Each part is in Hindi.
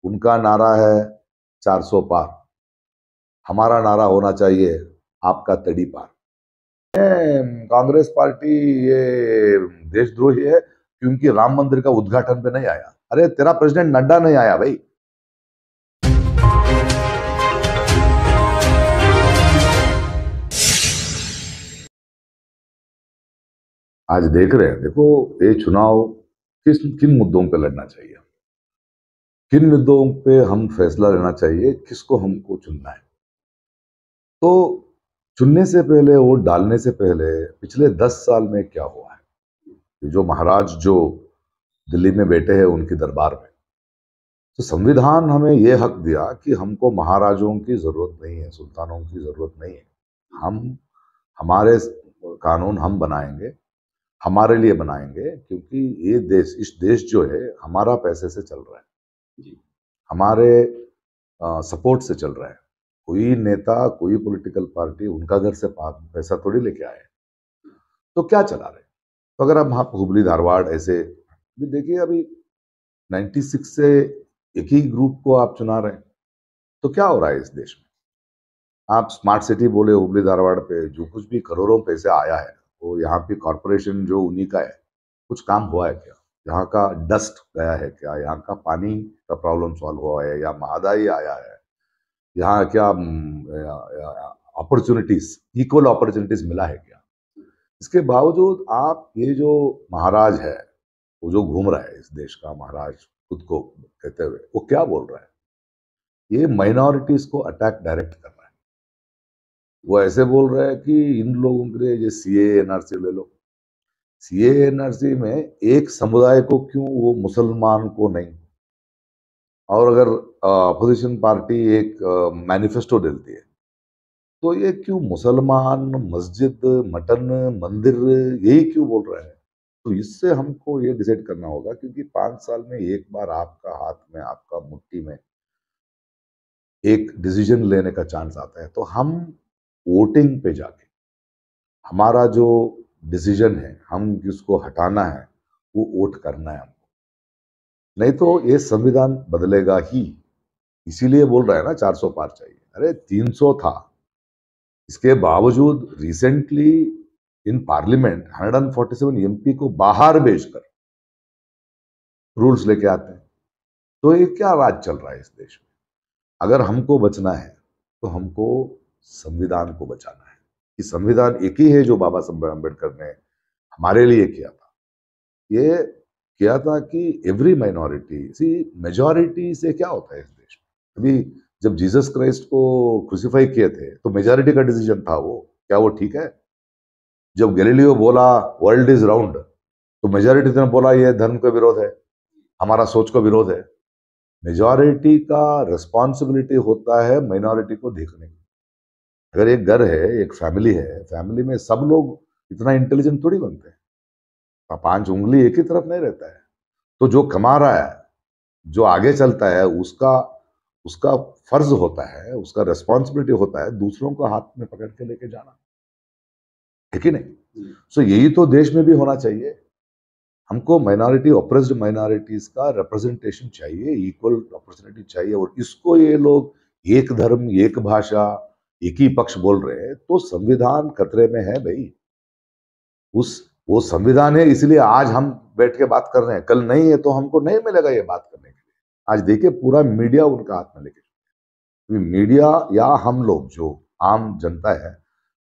उनका नारा है 400 पार, हमारा नारा होना चाहिए आपका तड़ी पार। कांग्रेस पार्टी ये देशद्रोही है क्योंकि राम मंदिर का उद्घाटन पे नहीं आया। अरे तेरा प्रेसिडेंट नड्डा नहीं आया भाई। आज देख रहे हैं, देखो ये चुनाव किन मुद्दों पे लड़ना चाहिए, किन मुद्दों पे हम फैसला लेना चाहिए, किसको हमको चुनना है। तो चुनने से पहले, वोट डालने से पहले पिछले 10 साल में क्या हुआ है, जो महाराज जो दिल्ली में बैठे हैं उनकी दरबार में, तो संविधान हमें यह हक दिया कि हमको महाराजों की जरूरत नहीं है, सुल्तानों की जरूरत नहीं है। हम हमारे कानून हम बनाएंगे, हमारे लिए बनाएंगे, क्योंकि ये देश, इस देश जो है हमारा पैसे से चल रहा है, हमारे सपोर्ट से चल रहा है। कोई नेता, कोई पॉलिटिकल पार्टी उनका घर से पैसा थोड़ी लेके आए। तो क्या चला रहे? तो अगर आप हुबली धारवाड़ ऐसे भी देखिए, अभी 96 से एक ही ग्रुप को आप चुना रहे हैं, तो क्या हो रहा है इस देश में? आप स्मार्ट सिटी बोले हुबली धारवाड़ पे, जो कुछ भी करोड़ों पैसे आया है वो यहाँ पे कॉरपोरेशन जो उन्हीं का है। कुछ काम हुआ है क्या? यहाँ का डस्ट गया है क्या? यहाँ का पानी का प्रॉब्लम सॉल्व हुआ है या महंगाई आया है? यहाँ क्या अपॉर्चुनिटीज, इक्वल अपॉर्चुनिटीज मिला है क्या? इसके बावजूद आप ये जो महाराज है, वो जो घूम रहा है इस देश का महाराज खुद को कहते हुए, वो क्या बोल रहा है? ये माइनॉरिटीज को अटैक डायरेक्ट कर रहा है। वो ऐसे बोल रहा है कि इन लोगों के लिए ये सीए एनआरसी ले लो। सीए एनआरसी में एक समुदाय को क्यों, वो मुसलमान को नहीं? और अगर अपोजिशन पार्टी एक मैनिफेस्टो देती है, तो ये क्यों मुसलमान, मस्जिद, मटन, मंदिर, यही क्यों बोल रहा है? तो इससे हमको ये डिसाइड करना होगा, क्योंकि 5 साल में एक बार आपका हाथ में, आपका मुट्ठी में एक डिसीजन लेने का चांस आता है। तो हम वोटिंग पे जाके हमारा जो डिसीजन है, हम किसको हटाना है, वो वोट करना है हमको। नहीं तो ये संविधान बदलेगा ही। इसीलिए बोल रहा है ना 400 पार चाहिए। अरे 300 था, इसके बावजूद रिसेंटली इन पार्लियामेंट 147 एमपी को बाहर भेजकर रूल्स लेके आते हैं। तो ये क्या राज चल रहा है इस देश में? अगर हमको बचना है तो हमको संविधान को बचाना है। कि संविधान एक ही है जो बाबा साहब अम्बेडकर ने हमारे लिए किया था। ये किया था कि एवरी माइनॉरिटी, सी मेजॉरिटी से क्या होता है इस देश में? अभी जब जीसस क्राइस्ट को क्रूसिफाई किए थे तो मेजॉरिटी का डिसीजन था वो, क्या वो ठीक है? जब गैलीलियो बोला वर्ल्ड इज राउंड, तो मेजॉरिटी ने बोला ये धर्म का विरोध है, हमारा सोच का विरोध है। मेजॉरिटी का रिस्पॉन्सिबिलिटी होता है माइनॉरिटी को देखने की। अगर एक घर है, एक फैमिली है, फैमिली में सब लोग इतना इंटेलिजेंट थोड़ी बनते हैं। 5 उंगली एक ही तरफ नहीं रहता है। तो जो कमा रहा है, जो आगे चलता है, उसका उसका फर्ज होता है, उसका रिस्पॉन्सिबिलिटी होता है दूसरों को हाथ में पकड़ के लेके जाना, है कि नहीं? सो यही तो देश में भी होना चाहिए। हमको माइनॉरिटी, ऑप्रेस्ड माइनॉरिटीज का रिप्रेजेंटेशन चाहिए, इक्वल अपॉर्चुनिटी चाहिए। और इसको ये लोग एक धर्म, एक भाषा, एक ही पक्ष बोल रहे हैं, तो संविधान खतरे में है भाई। वो संविधान है, इसलिए आज हम बैठ के बात कर रहे हैं। कल नहीं है तो हमको नहीं मिलेगा ये बात करने के लिए। आज देखिए पूरा मीडिया उनका हाथ में लेके, मीडिया या हम लोग जो आम जनता है,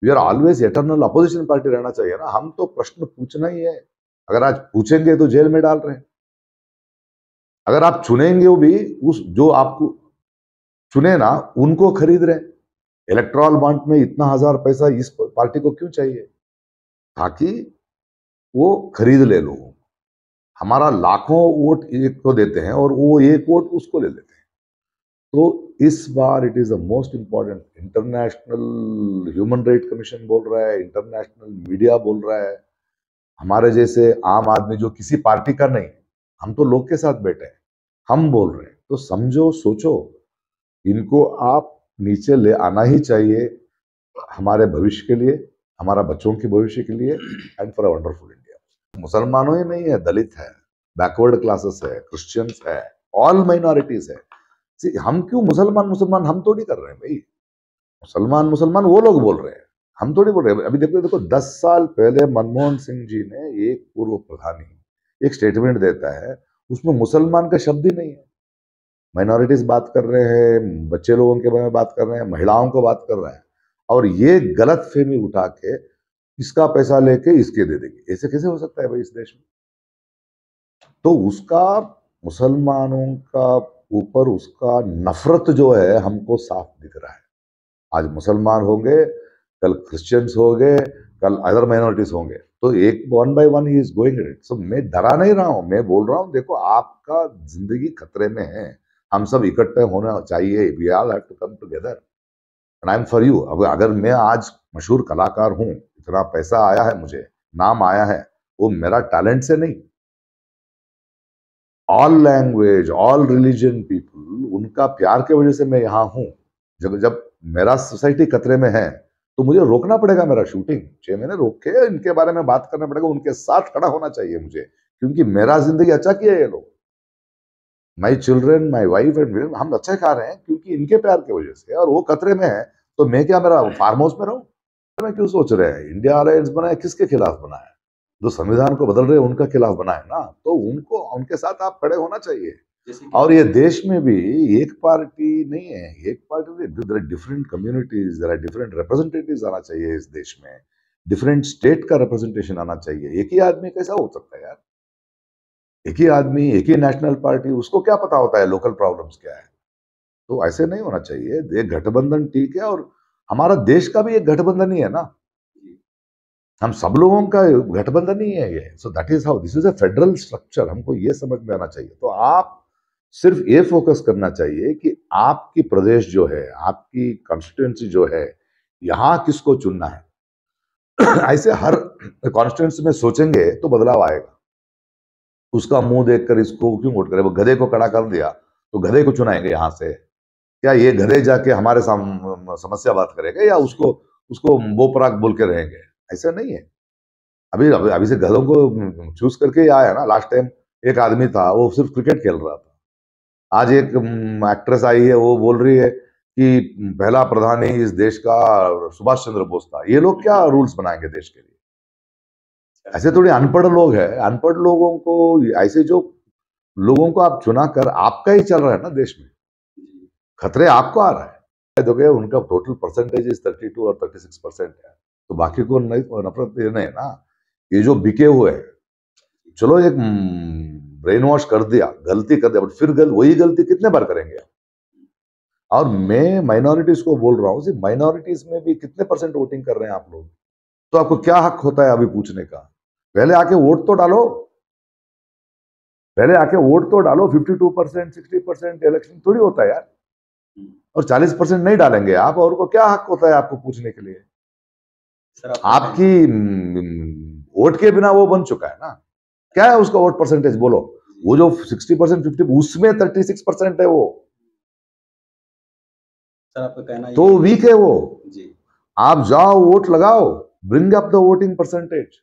we are always eternal opposition party रहना चाहिए ना। हम तो प्रश्न पूछना ही है। अगर आज पूछेंगे तो जेल में डाल रहे हैं। अगर आप चुनेंगे, वो भी उस जो आपको चुने ना, उनको खरीद रहे हैं। इलेक्ट्रॉल बॉन्ड में इतना हजार पैसा इस पार्टी को क्यों चाहिए? ताकि वो खरीद ले लोगों को। हमारा लाखों वोट एक को देते हैं और वो एक वोट उसको ले लेते हैं। तो इस बार it is the most important. International human right commission बोल रहा है, इंटरनेशनल मीडिया बोल रहा है, हमारे जैसे आम आदमी जो किसी पार्टी का नहीं, हम तो लोग के साथ बैठे हैं, हम बोल रहे हैं। तो समझो, सोचो, इनको आप नीचे ले आना ही चाहिए, हमारे भविष्य के लिए, हमारा बच्चों के भविष्य के लिए, and for a wonderful India. मुसलमानों ही नहीं है, दलित है, बैकवर्ड क्लासेस है, क्रिश्चियंस है, ऑल माइनॉरिटीज है। हम क्यों मुसलमान मुसलमान हम थोड़ी कर रहे हैं भाई, मुसलमान मुसलमान वो लोग बोल रहे हैं, हम थोड़ी बोल रहे हैं। अभी देखो देखो 10 साल पहले मनमोहन सिंह जी ने, एक पूर्व प्रधानी एक स्टेटमेंट देता है, उसमें मुसलमान का शब्द ही नहीं है। माइनॉरिटीज बात कर रहे हैं, बच्चे लोगों के बारे में बात कर रहे हैं, महिलाओं को बात कर रहे हैं, और ये गलत फहमी उठा के इसका पैसा लेके इसके दे देंगे, ऐसे कैसे हो सकता है भाई इस देश में? तो उसका मुसलमानों का ऊपर उसका नफरत जो है हमको साफ दिख रहा है। आज मुसलमान होंगे, कल क्रिश्चियंस होंगे, कल अदर माइनॉरिटीज होंगे, तो एक one by one he is going it. So मैं डरा नहीं रहा हूं, मैं बोल रहा हूं देखो आपका जिंदगी खतरे में है, हम सब इकट्ठे होना चाहिए, we all have to come together and I am for you. अब अगर मैं आज मशहूर कलाकार हूं, इतना पैसा आया है, मुझे नाम आया है, वो मेरा टैलेंट से नहीं, all language all religion people, उनका प्यार की वजह से मैं यहाँ हूं। जब जब मेरा सोसाइटी खतरे में है तो मुझे रोकना पड़ेगा, मेरा शूटिंग 6 महीने रोक के इनके बारे में बात करना पड़ेगा, उनके साथ खड़ा होना चाहिए मुझे, क्योंकि मेरा जिंदगी अच्छा किया है ये लोग, my children my wife and हम अच्छा खा रहे हैं क्योंकि इनके प्यार की वजह से, और वो खतरे में है तो मैं क्या मेरा फार्म हाउस में रहूं? में क्यों सोच रहे हैं? इंडिया अलायंस बनाया किसके खिलाफ बनाया? जो संविधान को बदल रहे हैं उनका खिलाफ बनाया ना, तो उनको उनके साथ आप खड़े होना चाहिए। और ये देश में भी एक पार्टी नहीं है, एक party there are different communities, there are different representatives आना चाहिए इस देश में, डिफरेंट स्टेट का रिप्रेजेंटेशन आना चाहिए। एक ही आदमी कैसा हो सकता है यार? एक ही आदमी, एक ही नेशनल पार्टी, उसको क्या पता होता है लोकल प्रॉब्लम्स क्या है? तो ऐसे नहीं होना चाहिए। एक गठबंधन ठीक है, और हमारा देश का भी एक गठबंधन ही है ना, हम सब लोगों का गठबंधन ही है ये। So that is how this is a federal structure, हमको ये समझ में आना चाहिए। तो आप सिर्फ ये फोकस करना चाहिए कि आपकी प्रदेश जो है, आपकी कॉन्स्टिट्यूंसी जो है, यहां किसको चुनना है। ऐसे हर कॉन्स्टिट्यूंसी में सोचेंगे तो बदलाव आएगा। उसका मुंह देखकर इसको क्यों वोट करे? वो गधे को खड़ा कर दिया तो गधे को चुनाएंगे यहां से? क्या ये गधे जाके हमारे समस्या बात करेगा, या उसको उसको बोपराग बोल के रहेंगे? ऐसा नहीं है। अभी अभी अभी से गधों को चूज करके ही आया ना। लास्ट टाइम एक आदमी था, वो सिर्फ क्रिकेट खेल रहा था। आज एक एक्ट्रेस आई है, वो बोल रही है कि पहला प्रधानी इस देश का सुभाष चंद्र बोस था। ये लोग क्या रूल्स बनाएंगे देश के लिए? ऐसे थोड़ी अनपढ़ लोग हैं, अनपढ़ लोगों को, ऐसे जो लोगों को आप चुना कर, आपका ही चल रहा है ना देश में, खतरे आपको आ रहा है। देखिए उनका टोटल परसेंटेज इज 32 और 36% है, तो बाकी को नहीं नफरत देना है ना। ये जो बिके हुए हैं, चलो एक ब्रेन वॉश कर दिया, गलती कर दिया, बट फिर वही गलती कितने बार करेंगे? और मैं माइनॉरिटीज को बोल रहा हूँ, सिर्फ माइनॉरिटीज में भी कितने परसेंट वोटिंग कर रहे हैं आप लोग? तो आपको क्या हक होता है अभी पूछने का? पहले आके वोट तो डालो, पहले आके वोट तो डालो। 52% 60% इलेक्शन थोड़ी होता है यार, और 40% नहीं डालेंगे आप, और को क्या हक होता है आपको पूछने के लिए? आपकी वोट के बिना वो बन चुका है ना। क्या है उसका वोट परसेंटेज बोलो? वो जो 60% 50, उसमें 36% है वो। सर आपका कहना तो वीक है वो जी। आप जाओ वोट लगाओ, bring up the voting percentage.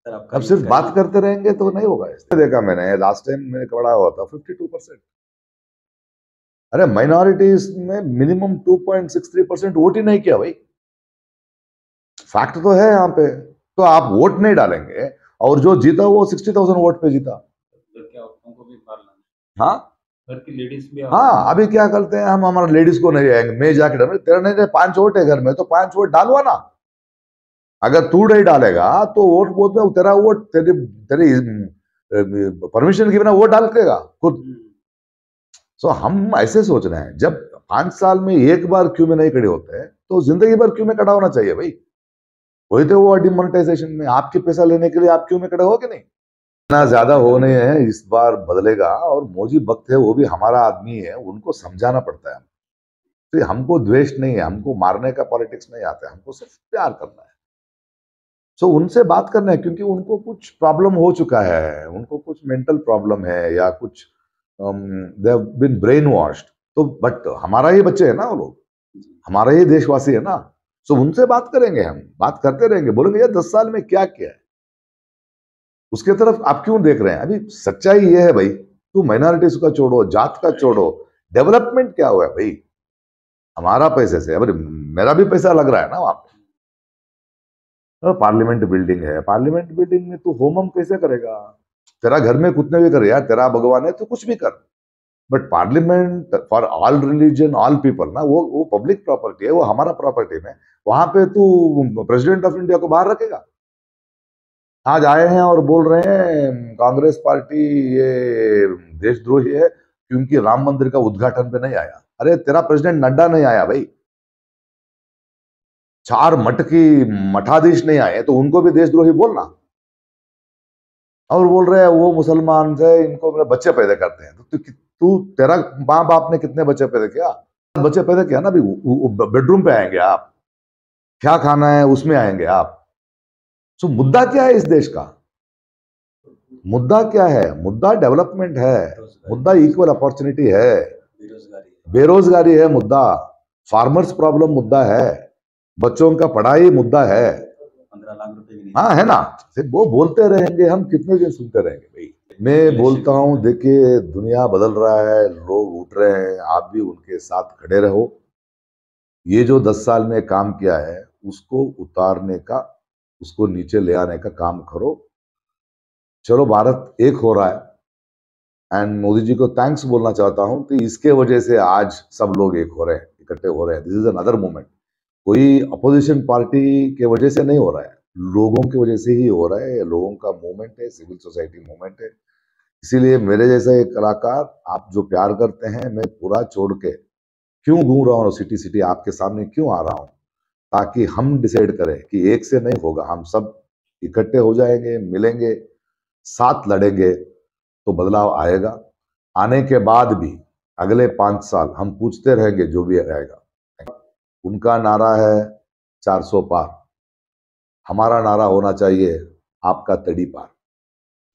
अब सिर्फ बात करते रहेंगे तो नहीं होगा। देखा मैंने लास्ट टाइम मैंने पढ़ा हुआ था 52%। अरे माइनॉरिटीज में मिनिमम 2.63% वोट ही नहीं किया भाई। फैक्ट तो है यहाँ पे। तो आप वोट नहीं डालेंगे, और जो जीता वो 60,000 वोट पे जीता। हाँ घर की लेडीज भी, हाँ अभी क्या करते हैं हम, हमारा लेडीज को नहीं आएंगे, मैं जाके डाल, तेरा नहीं 5 वोट है घर में तो 5 वोट डालवा ना। अगर तू नहीं डालेगा तो वोट बोलते हैं तेरा वोट, तेरी तेरी परमिशन के बिना वोट डाल देगा खुद। सो हम ऐसे सोच रहे हैं, जब 5 साल में एक बार क्यों में नहीं खड़े होते हैं, तो जिंदगी भर क्यों में खड़ा होना चाहिए भाई? वही तो वो डिमोनेटाइजेशन में आपके पैसा लेने के लिए आप क्यों में खड़े हो कि नहीं? इतना ज्यादा हो नहीं है, इस बार बदलेगा। और मोजी भक्त है, वो भी हमारा आदमी है, उनको समझाना पड़ता है। तो हमको द्वेष नहीं है, हमको मारने का पॉलिटिक्स नहीं आता है, हमको सिर्फ प्यार करना है। सो उनसे बात करना है, क्योंकि उनको कुछ प्रॉब्लम हो चुका है, उनको कुछ मेंटल प्रॉब्लम है, या कुछ they have been brainwashed. तो बट हमारा ही बच्चे है ना वो लोग, हमारा ही देशवासी है ना। सो उनसे बात करेंगे, हम बात करते रहेंगे, बोलेंगे यार 10 साल में क्या किया है, उसके तरफ आप क्यों देख रहे हैं? अभी सच्चाई ये है भाई, तू माइनॉरिटीज का छोड़ो, जात का छोड़ो, डेवलपमेंट क्या हुआ है भाई? हमारा पैसे से, अब मेरा भी पैसा लग रहा है ना वहां पे। पार्लियामेंट बिल्डिंग है, पार्लियामेंट बिल्डिंग में तू होमम कैसे करेगा? तेरा घर में कुछ भी कर यार, तेरा भगवान है, तू कुछ भी कर। But parliament for all religion all people ना, वो पब्लिक प्रॉपर्टी है, वो हमारा प्रॉपर्टी में। वहां पे तू प्रेसिडेंट ऑफ इंडिया को बाहर रखेगा? आज आए हैं और बोल रहे हैं कांग्रेस पार्टी ये देशद्रोही है क्योंकि राम मंदिर का उद्घाटन पे नहीं आया। अरे तेरा प्रेसिडेंट नड्डा नहीं आया भाई, 4 मठ की मठाधीश नहीं आए, तो उनको भी देशद्रोही बोलना। और बोल रहे हैं वो मुसलमान से इनको मेरे बच्चे पैदा करते हैं। तो तू तेरा माँ बाप ने कितने बच्चे पैदा किया? बच्चे पैदा किया ना, अभी बेडरूम पे आएंगे आप, क्या खाना है उसमें आएंगे आप। सो मुद्दा क्या है इस देश का? मुद्दा क्या है? मुद्दा डेवलपमेंट है, मुद्दा इक्वल अपॉर्चुनिटी है, बेरोजगारी है मुद्दा, फार्मर्स प्रॉब्लम मुद्दा है, बच्चों का पढ़ाई मुद्दा है। 15 लाख रुपए हाँ है ना, सिर्फ वो बोलते रहेंगे, हम कितने दिन सुनते रहेंगे भाई। मैं बोलता हूँ देखिए, दुनिया बदल रहा है, लोग उठ रहे हैं, आप भी उनके साथ खड़े रहो। ये जो 10 साल में काम किया है उसको उतारने का, उसको नीचे ले आने का काम करो। चलो भारत एक हो रहा है, एंड मोदी जी को थैंक्स बोलना चाहता हूं कि इसके वजह से आज सब लोग एक हो रहे हैं, इकट्ठे हो रहे हैं। This is another movement. कोई अपोजिशन पार्टी के वजह से नहीं हो रहा है, लोगों की वजह से ही हो रहा है। लोगों का मूवमेंट है, सिविल सोसाइटी मूवमेंट है। इसीलिए मेरे जैसा एक कलाकार, आप जो प्यार करते हैं, मैं पूरा छोड़ के क्यों घूम रहा हूँ सिटी सिटी, आपके सामने क्यों आ रहा हूँ? ताकि हम डिसाइड करें कि एक से नहीं होगा, हम सब इकट्ठे हो जाएंगे, मिलेंगे, साथ लड़ेंगे तो बदलाव आएगा। आने के बाद भी अगले 5 साल हम पूछते रहेंगे जो भी रहेगा। उनका नारा है 400 पार, हमारा नारा होना चाहिए आपका तड़ी पार।